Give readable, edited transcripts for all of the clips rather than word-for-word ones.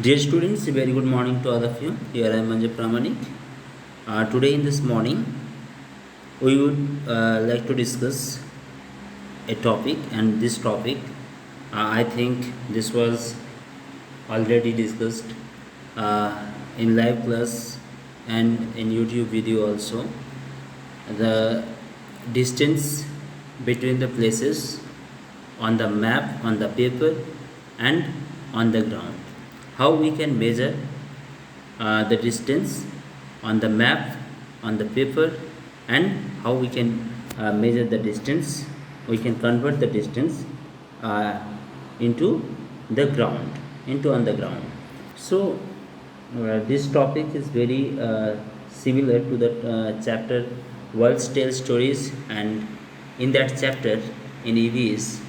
Dear students, a very good morning to all of you. Here I am Manjay Pramanik. Today in this morning, we would like to discuss a topic, and this topic, I think this was already discussed in live class and in YouTube video also. The distance between the places on the map, on the paper, and on the ground. How we can measure the distance on the map, on the paper, and how we can measure the distance. We can convert the distance uh, into the ground, into on the ground. So this topic is very similar to the chapter World's Tale Stories, and in that chapter in EVS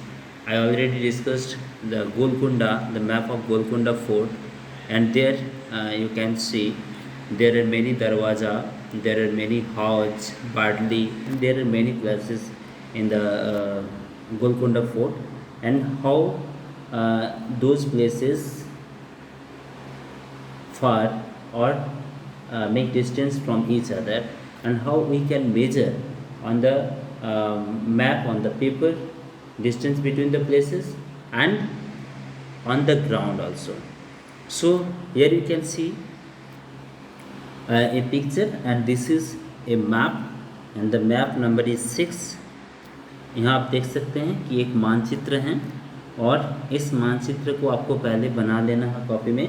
I already discussed the Golconda, the map of Golconda Fort, and there you can see there are many darwaza, there are many Hajj, Badli, and there are many places in the Golconda Fort, and how those places far or make distance from each other, and how we can measure on the map, on the paper, distance between the places and on the ground also. So here you can see a picture, and this is a map, and the map number is 6. यहाँ आप देख सकते हैं कि एक मानचित्र है, और इस मानचित्र को आपको पहले बना लेना है कॉपी में।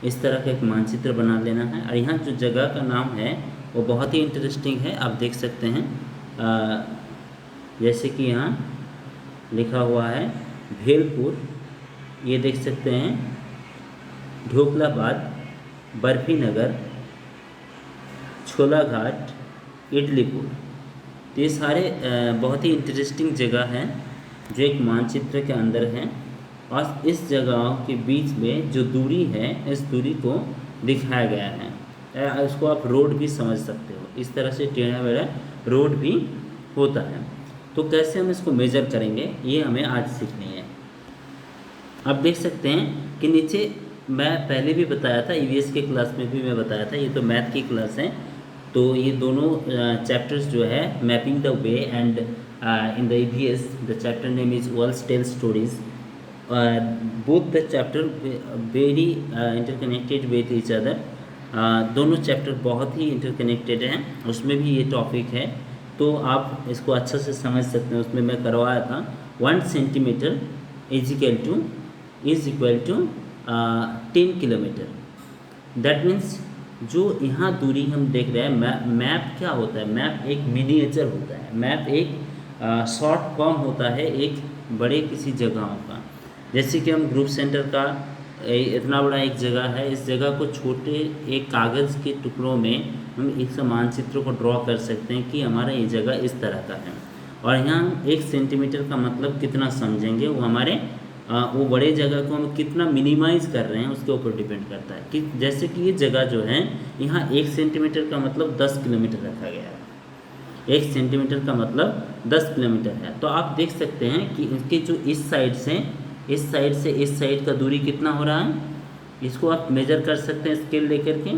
इस तरह का एक मानचित्र बना लेना है, और यहाँ जो जगह का नाम है वो बहुत ही इंटरेस्टिंग है। आप देख सकते हैं जैसे कि यहाँ लिखा हुआ है भेलपुर, ये देख सकते हैं ढोकलाबाद, बर्फी नगर, छोला घाट, इडलीपुर। तो ये सारे बहुत ही इंटरेस्टिंग जगह हैं जो एक मानचित्र के अंदर हैं, और इस जगहों के बीच में जो दूरी है, इस दूरी को दिखाया गया है। इसको आप रोड भी समझ सकते हो, इस तरह से टेढ़ा मेढ़ा रोड भी होता है। तो कैसे हम इसको मेज़र करेंगे, ये हमें आज सीखनी है। आप देख सकते हैं कि नीचे मैं पहले भी बताया था, ईवीएस के क्लास में भी मैं बताया था, ये तो मैथ की क्लास है। तो ये दोनों चैप्टर्स जो है mapping the way and in the EVS the chapter name is worlds tale stories. Both the chapter very interconnected with each other. दोनों चैप्टर बहुत ही इंटरकनेक्टेड हैं, उसमें भी ये टॉपिक है, तो आप इसको अच्छा से समझ सकते हैं। उसमें मैं करवाया था 1 centimetre is equal to 10 kilometre. That means जो यहाँ दूरी हम देख रहे हैं, मैप क्या होता है, मैप एक मिनिएचर होता है, मैप एक शॉर्ट फॉर्म होता है एक बड़े किसी जगहों का। जैसे कि हम ग्रुप सेंटर का इतना बड़ा एक जगह है, इस जगह को छोटे एक कागज़ के टुकड़ों में हम एक मानचित्र को ड्रॉ कर सकते हैं कि हमारा ये जगह इस तरह का है। और यहाँ 1 सेंटीमीटर का मतलब कितना समझेंगे, वो हमारे वो बड़े जगह को हम कितना मिनिमाइज़ कर रहे हैं उसके ऊपर डिपेंड करता है। कि जैसे कि ये जगह जो है, यहाँ 1 सेंटीमीटर का मतलब 10 किलोमीटर रखा गया है। 1 सेंटीमीटर का मतलब 10 किलोमीटर है। तो आप देख सकते हैं कि इसके जो इस साइड से इस साइड का दूरी कितना हो रहा है, इसको आप मेज़र कर सकते हैं स्केल लेकर के।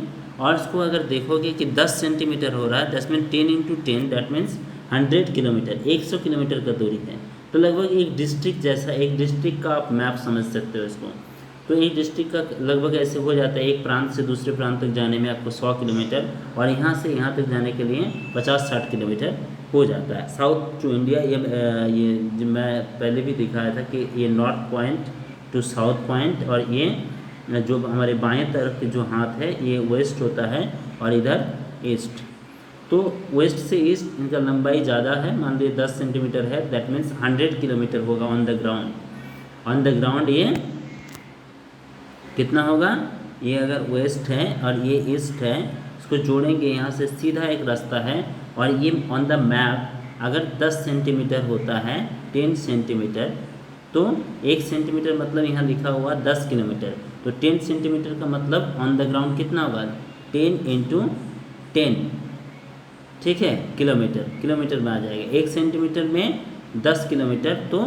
और इसको अगर देखोगे कि 10 सेंटीमीटर हो रहा है, 10 में 10 × 10 दैट मीन्स 100 किलोमीटर, 100 किलोमीटर का दूरी है। तो लगभग एक डिस्ट्रिक्ट जैसा, एक डिस्ट्रिक्ट का आप मैप समझ सकते हो इसको। तो एक डिस्ट्रिक्ट का लगभग ऐसे हो जाता है, एक प्रांत से दूसरे प्रांत तक जाने में आपको 100 किलोमीटर, और यहाँ से यहाँ तक जाने के लिए 50-60 किलोमीटर हो जाता है। साउथ टू इंडिया, ये जो मैं पहले भी दिखाया था कि ये north point two south point, और ये जो हमारे बाएं तरफ के जो हाथ है ये वेस्ट होता है, और इधर ईस्ट। तो वेस्ट से ईस्ट इनका लंबाई ज़्यादा है, मान लीजिए 10 सेंटीमीटर है, दैट मीन्स 100 किलोमीटर होगा on the ground. On the ground ये कितना होगा, ये अगर वेस्ट है और ये ईस्ट है, इसको जोड़ेंगे यहाँ से सीधा एक रास्ता है, और ये ऑन द मैप अगर 10 सेंटीमीटर होता है, 10 सेंटीमीटर, तो 1 सेंटीमीटर मतलब यहाँ लिखा हुआ 10 किलोमीटर, तो 10 सेंटीमीटर का मतलब ऑन द ग्राउंड कितना होगा, 10 × 10, ठीक है, किलोमीटर में आ जाएगा। 1 सेंटीमीटर में 10 किलोमीटर, तो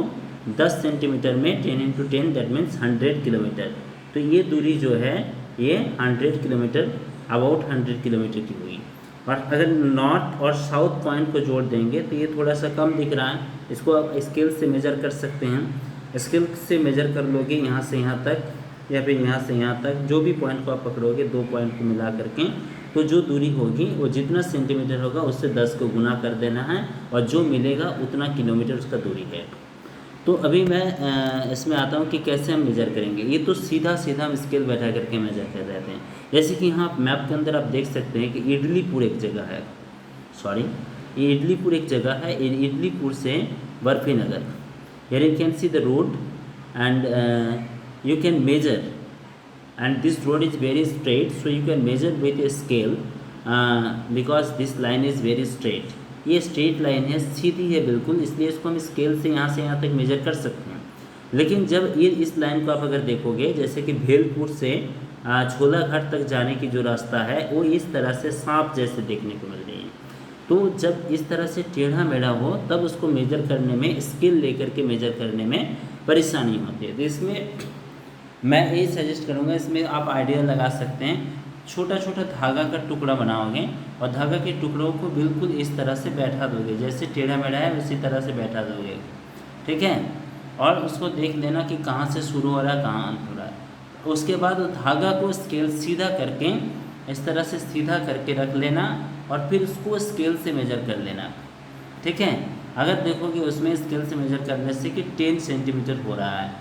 10 सेंटीमीटर में 10 × 10 दैट मीन्स 100 किलोमीटर। तो ये दूरी जो है ये 100 किलोमीटर, अबाउट 100 किलोमीटर की हुई। और अगर नॉर्थ और साउथ पॉइंट को जोड़ देंगे तो ये थोड़ा सा कम दिख रहा है, इसको आप स्केल से मेज़र कर सकते हैं। स्केल से मेज़र कर लोगे यहाँ से यहाँ तक या फिर यहाँ से यहाँ तक, जो भी पॉइंट को आप पकड़ोगे, 2 पॉइंट को मिला करके, तो जो दूरी होगी वो जितना सेंटीमीटर होगा उससे 10 को गुना कर देना है और जो मिलेगा उतना किलोमीटर उसका दूरी है। तो अभी मैं इसमें आता हूँ कि कैसे हम मेज़र करेंगे। ये तो सीधा सीधा हम स्केल बैठा करके मेज़र कर देते हैं। जैसे कि यहाँ मैप के अंदर आप देख सकते हैं कि इडलीपुर एक जगह है, सॉरी ये इडलीपुर एक जगह है। इडलीपुर से बर्फी नगर, here you can see the road and you can measure, and this road is very straight, so you can measure with a scale because this line is very straight। ये स्ट्रेट लाइन है, सीधी है बिल्कुल, इसलिए इसको हम scale से यहाँ तक मेजर कर सकते हैं। लेकिन जब ये इस लाइन को आप अगर देखोगे, जैसे कि भेलपुर से छोला घाट तक जाने की जो रास्ता है वो इस तरह से सांप जैसे देखने को मिल रही है। तो जब इस तरह से टेढ़ा मेढ़ा हो तब उसको मेजर करने में, स्केल लेकर के मेजर करने में परेशानी होती है। तो इसमें मैं ये सजेस्ट करूँगा, इसमें आप आइडिया लगा सकते हैं, छोटा छोटा धागा का टुकड़ा बनाओगे और धागा के टुकड़ों को बिल्कुल इस तरह से बैठा दोगे, जैसे टेढ़ा मेढ़ा है उसी तरह से बैठा दोगे, ठीक है। और उसको देख लेना कि कहाँ से शुरू हो रहा है, कहाँ अंत हो रहा है। उसके बाद धागा को स्केल सीधा करके इस तरह से सीधा करके रख लेना और फिर उसको स्केल से मेजर कर लेना, ठीक है। अगर देखोगे उसमें स्केल से मेजर करने से कि 10 सेंटीमीटर हो रहा है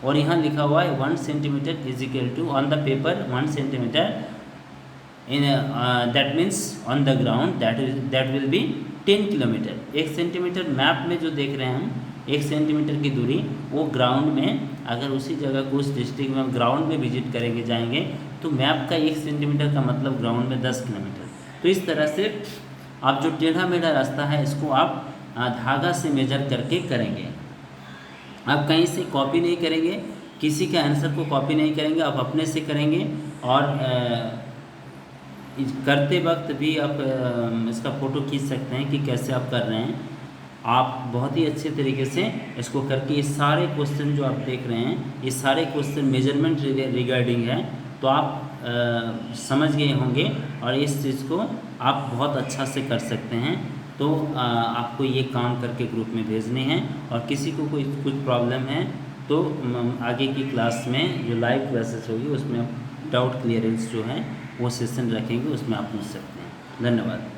और यहाँ लिखा हुआ है 1 centimetre is equal to on the paper 1 centimetre in that means on the ground that will be 10 kilometre. 1 centimetre map में जो देख रहे हैं हम, 1 सेंटीमीटर की दूरी, वो ग्राउंड में अगर उसी जगह को उस डिस्ट्रिक्ट में हम ग्राउंड में विजिट करेंगे जाएंगे तो मैप का 1 सेंटीमीटर का मतलब ग्राउंड में 10 किलोमीटर। तो इस तरह से आप जो टेढ़ा मेढ़ा रास्ता है इसको आप धागा से मेजर करके करेंगे। आप कहीं से कॉपी नहीं करेंगे, किसी के आंसर को कॉपी नहीं करेंगे, आप अपने से करेंगे। और करते वक्त भी आप इसका फ़ोटो खींच सकते हैं कि कैसे आप कर रहे हैं। आप बहुत ही अच्छे तरीके से इसको करके, ये सारे क्वेश्चन जो आप देख रहे हैं, ये सारे क्वेश्चन मेजरमेंट रिगार्डिंग है, तो आप समझ गए होंगे और इस चीज़ को आप बहुत अच्छा से कर सकते हैं। तो आपको ये काम करके ग्रुप में भेजने हैं और किसी को कोई कुछ प्रॉब्लम है तो आगे की क्लास में जो लाइव क्लासेस होगी उसमें डाउट क्लियरेंस जो है वो सेशन रखेंगे, उसमें आप पूछ सकते हैं। धन्यवाद।